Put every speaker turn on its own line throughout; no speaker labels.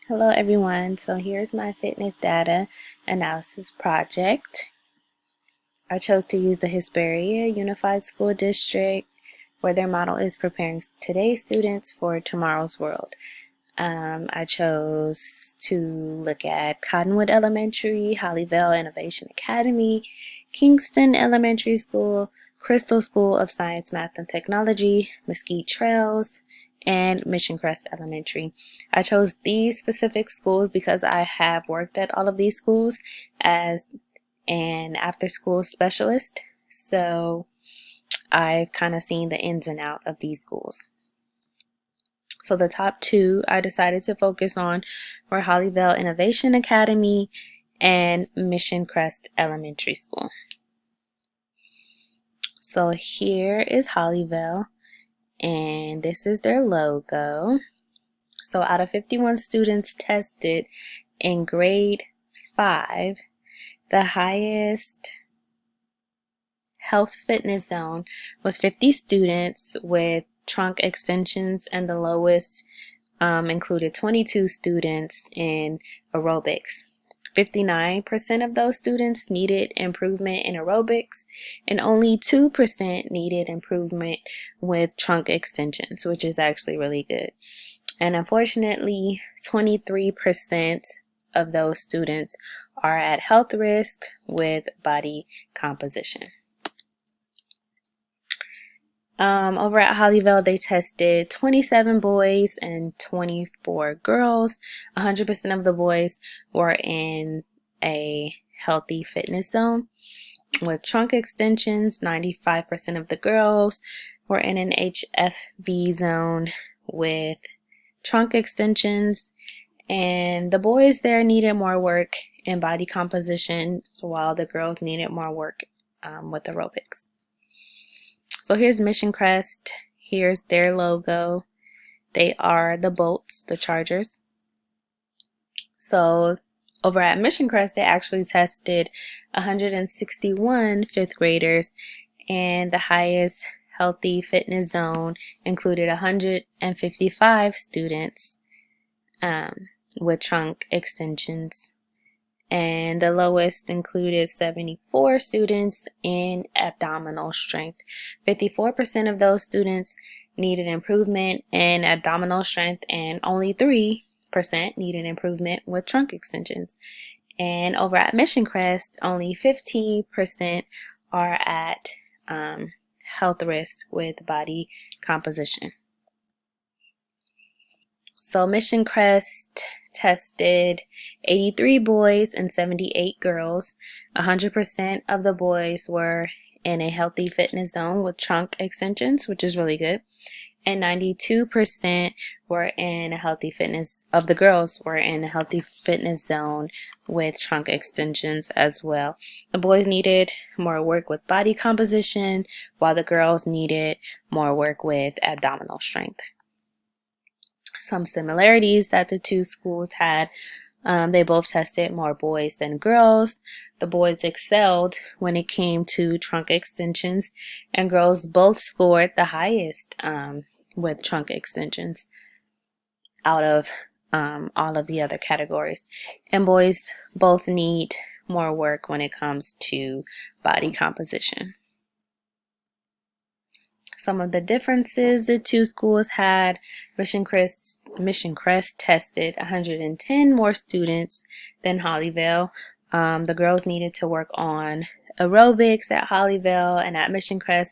Hello everyone, so here's my fitness data analysis project. I chose to use the Hesperia Unified School District where their model is preparing today's students for tomorrow's world. I chose to look at Cottonwood Elementary, Hollyville Innovation Academy, Kingston Elementary School, Crystal School of Science, Math, and Technology, Mesquite Trails, and Mission Crest Elementary. I chose these specific schools because I have worked at all of these schools as an after-school specialist, so I've kind of seen the ins and out of these schools. So the top two I decided to focus on were Hollyville Innovation Academy and Mission Crest Elementary School. So here is Hollyville, and this is their logo. So out of 51 students tested in grade 5, the highest health fitness zone was 50 students with trunk extensions, and the lowest included 22 students in aerobics. 59% of those students needed improvement in aerobics, and only 2% needed improvement with trunk extensions, which is actually really good. And unfortunately, 23% of those students are at health risk with body composition. Over at Hollyville, they tested 27 boys and 24 girls. 100% of the boys were in a healthy fitness zone with trunk extensions. 95% of the girls were in an HFV zone with trunk extensions. And the boys there needed more work in body composition, while the girls needed more work with aerobics. So here's Mission Crest. Here's their logo. They are the Bolts, the Chargers. So over at Mission Crest, they actually tested 161 fifth graders, and the highest healthy fitness zone included 155 students with trunk extensions, and the lowest included 74 students in abdominal strength. 54% of those students needed improvement in abdominal strength, and only 3% needed improvement with trunk extensions. And over at Mission Crest, only 15% are at health risk with body composition. So Mission Crest tested 83 boys and 78 girls. 100% of the boys were in a healthy fitness zone with trunk extensions, which is really good. And 92% were in a healthy fitness, of the girls were in a healthy fitness zone with trunk extensions as well. The boys needed more work with body composition, while the girls needed more work with abdominal strength. Some similarities that the two schools had: they both tested more boys than girls. The boys excelled when it came to trunk extensions, and girls both scored the highest with trunk extensions out of all of the other categories. And boys both need more work when it comes to body composition. Some of the differences the two schools had: Mission Crest tested 110 more students than Hollyville. The girls needed to work on aerobics at Hollyville, and at Mission Crest,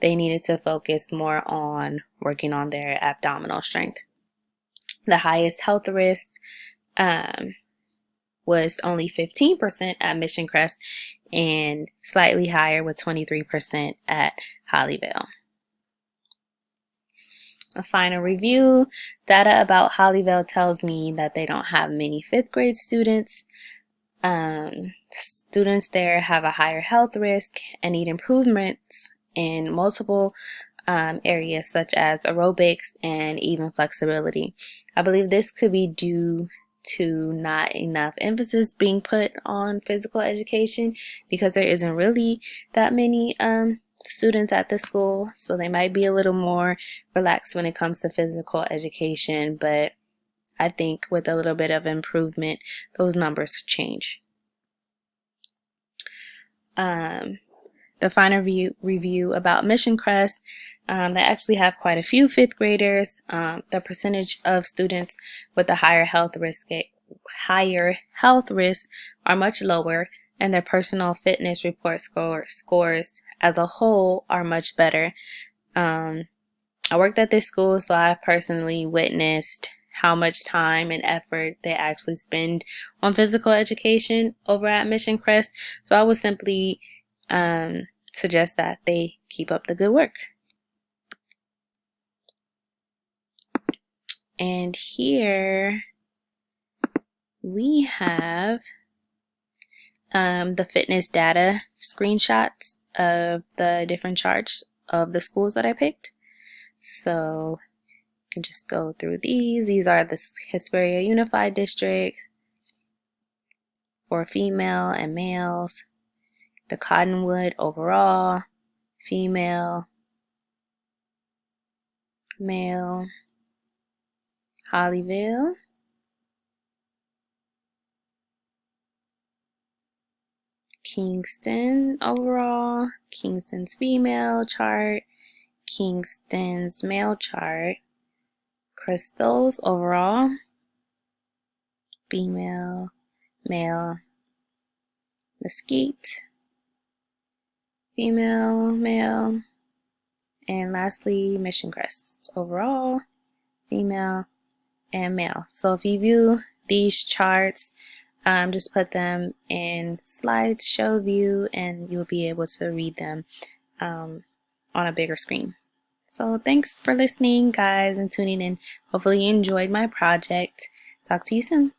they needed to focus more on working on their abdominal strength. The highest health risk was only 15% at Mission Crest, and slightly higher with 23% at Hollyville. A final review: data about Hollyville tells me that they don't have many fifth grade students. Students there have a higher health risk and need improvements in multiple areas such as aerobics and even flexibility. I believe this could be due to not enough emphasis being put on physical education, because there isn't really that many students at the school, so they might be a little more relaxed when it comes to physical education. But I think with a little bit of improvement, those numbers change. The final review about Mission Crest, they actually have quite a few fifth graders. The percentage of students with a higher health risk are much lower, and their personal fitness report scores as a whole are much better. I worked at this school, so I personally witnessed how much time and effort they actually spend on physical education over at Mission Crest. So I would simply suggest that they keep up the good work. And here we have the fitness data screenshots of the different charts of the schools that I picked. So you can just go through these. These are the Hesperia Unified District for female and males. The Cottonwood overall, female, male. Hollyville, Kingston overall, Kingston's female chart, Kingston's male chart, Crystals overall, female, male, Mesquite, female, male, and lastly Mission Crest overall, female, and male. So if you view these charts, just put them in slideshow view and you'll be able to read them on a bigger screen. So thanks for listening, guys, and tuning in. Hopefully you enjoyed my project. Talk to you soon.